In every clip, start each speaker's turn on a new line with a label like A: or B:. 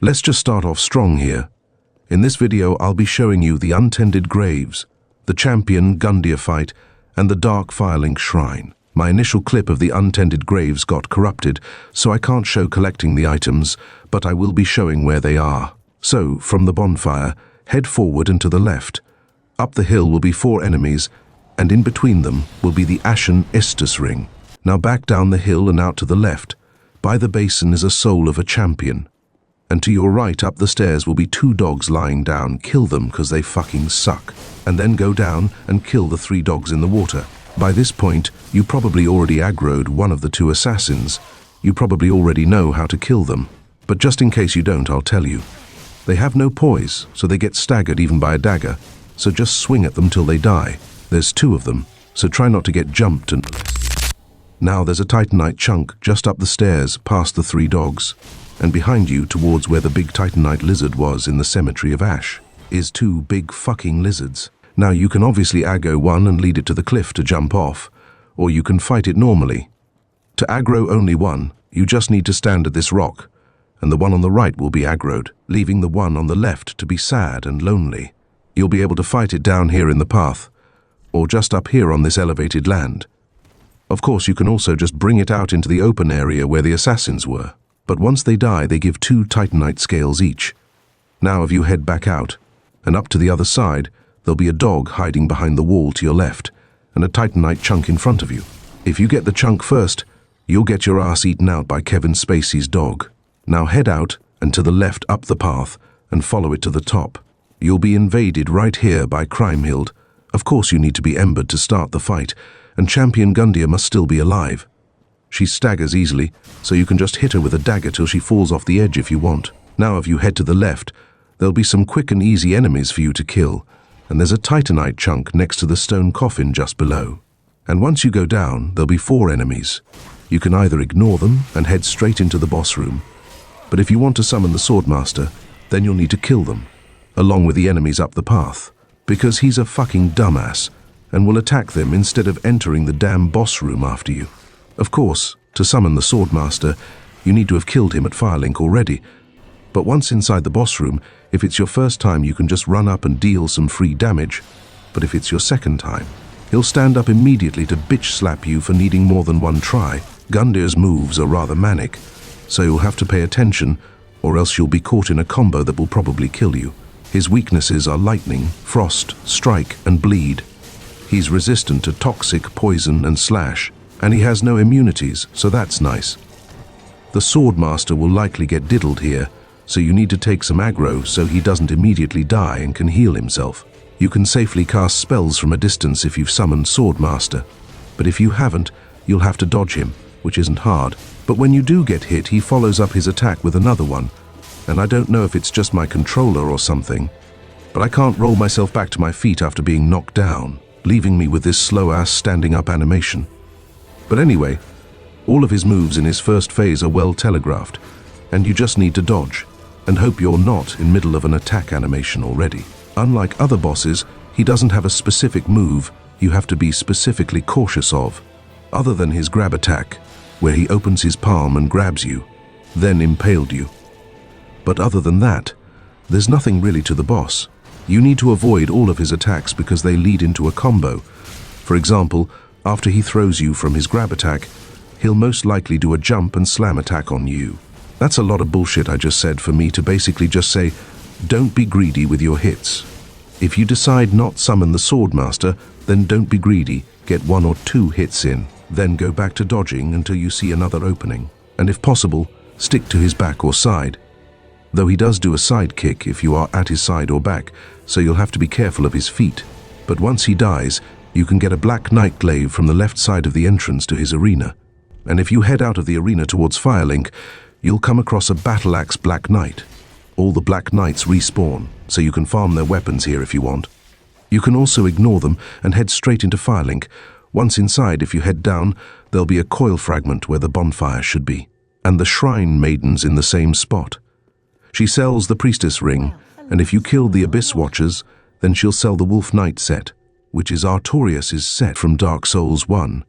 A: Let's just start off strong here. In this video, I'll be showing you the Untended graves, the champion Gundyr fight, and the dark Firelink Shrine. My initial clip of the Untended graves got corrupted, so I can't show collecting the items, but I will be showing where they are. So, from the bonfire, head forward and to the left. Up the hill will be 4 enemies, and in between them will be the Ashen Estus ring. Now back down the hill and out to the left. By the basin is a soul of a champion. And to your right up the stairs will be 2 dogs lying down. Kill them because they fucking suck. And then go down and kill the 3 dogs in the water. By this point, you probably already aggroed one of the 2 assassins. You probably already know how to kill them. But just in case you don't, I'll tell you. They have no poise, so they get staggered even by a dagger. So just swing at them till they die. There's 2 of them, so try not to get jumped and... Now there's a Titanite chunk just up the stairs past the 3 dogs. And behind you, towards where the big Titanite lizard was in the cemetery of Ash, is 2 big fucking lizards. Now you can obviously aggro one and lead it to the cliff to jump off, or you can fight it normally. To aggro only one, you just need to stand at this rock, and the one on the right will be aggroed, leaving the one on the left to be sad and lonely. You'll be able to fight it down here in the path, or just up here on this elevated land. Of course, you can also just bring it out into the open area where the assassins were. But once they die, they give 2 Titanite scales each. Now if you head back out, and up to the other side, there'll be a dog hiding behind the wall to your left, and a Titanite chunk in front of you. If you get the chunk first, you'll get your ass eaten out by Kevin Spacey's dog. Now head out, and to the left up the path, and follow it to the top. You'll be invaded right here by Crimehild. Of course you need to be embered to start the fight, and Champion Gundyr must still be alive. She staggers easily, so you can just hit her with a dagger till she falls off the edge if you want. Now if you head to the left, there'll be some quick and easy enemies for you to kill, and there's a Titanite chunk next to the stone coffin just below. And once you go down, there'll be 4 enemies. You can either ignore them and head straight into the boss room, but if you want to summon the Swordmaster, then you'll need to kill them, along with the enemies up the path, because he's a fucking dumbass, and will attack them instead of entering the damn boss room after you. Of course, to summon the Swordmaster, you need to have killed him at Firelink already, but once inside the boss room, if it's your first time you can just run up and deal some free damage, but if it's your second time, he'll stand up immediately to bitch slap you for needing more than 1 try. Gundyr's moves are rather manic, so you'll have to pay attention, or else you'll be caught in a combo that will probably kill you. His weaknesses are lightning, frost, strike, and bleed. He's resistant to toxic, poison, and slash, and he has no immunities, so that's nice. The Swordmaster will likely get diddled here, so you need to take some aggro so he doesn't immediately die and can heal himself. You can safely cast spells from a distance if you've summoned Swordmaster, but if you haven't, you'll have to dodge him, which isn't hard. But when you do get hit, he follows up his attack with another one, and I don't know if it's just my controller or something, but I can't roll myself back to my feet after being knocked down, leaving me with this slow-ass standing up animation. But anyway, all of his moves in his first phase are well telegraphed, and you just need to dodge, and hope you're not in middle of an attack animation already. Unlike other bosses, he doesn't have a specific move you have to be specifically cautious of, other than his grab attack, where he opens his palm and grabs you, then impaled you. But other than that, there's nothing really to the boss. You need to avoid all of his attacks because they lead into a combo. For example, after he throws you from his grab attack, he'll most likely do a jump and slam attack on you. That's a lot of bullshit I just said for me to basically just say, don't be greedy with your hits. If you decide not summon the Swordmaster, then don't be greedy, get 1 or 2 hits in, then go back to dodging until you see another opening. And if possible, stick to his back or side. Though he does do a side kick if you are at his side or back, so you'll have to be careful of his feet. But once he dies, you can get a black knight glaive from the left side of the entrance to his arena. And if you head out of the arena towards Firelink, you'll come across a battle axe black knight. All the black knights respawn, so you can farm their weapons here if you want. You can also ignore them and head straight into Firelink. Once inside, if you head down, there'll be a coil fragment where the bonfire should be, and the shrine maiden's in the same spot. She sells the priestess ring, and if you kill the Abyss Watchers, then she'll sell the Wolf Knight set, which is Artorias' set from Dark Souls 1,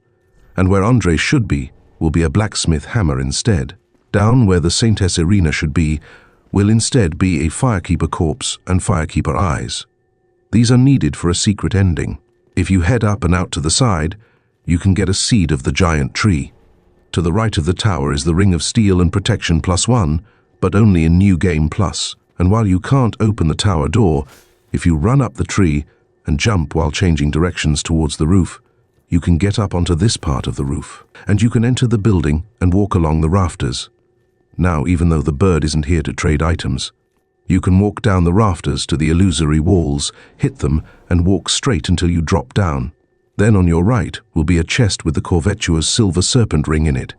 A: and where Andre should be will be a blacksmith hammer instead. Down where the Saintess Irina should be will instead be a Firekeeper corpse and Firekeeper eyes. These are needed for a secret ending. If you head up and out to the side, you can get a seed of the giant tree. To the right of the tower is the Ring of Steel and Protection +1, but only in New Game Plus. And while you can't open the tower door, if you run up the tree and jump while changing directions towards the roof, you can get up onto this part of the roof, and you can enter the building and walk along the rafters. Now, even though the bird isn't here to trade items, you can walk down the rafters to the illusory walls, hit them, and walk straight until you drop down. Then on your right will be a chest with the Corvetua's silver serpent ring in it.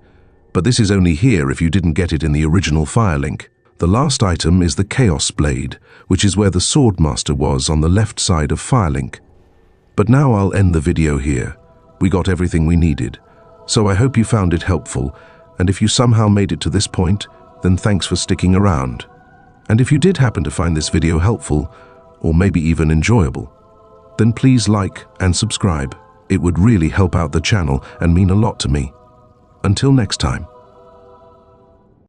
A: But this is only here if you didn't get it in the original Firelink. The last item is the Chaos Blade, which is where the Swordmaster was on the left side of Firelink. But now I'll end the video here. We got everything we needed. So I hope you found it helpful, and if you somehow made it to this point, then thanks for sticking around. And if you did happen to find this video helpful, or maybe even enjoyable, then please like and subscribe. It would really help out the channel and mean a lot to me. Until next time.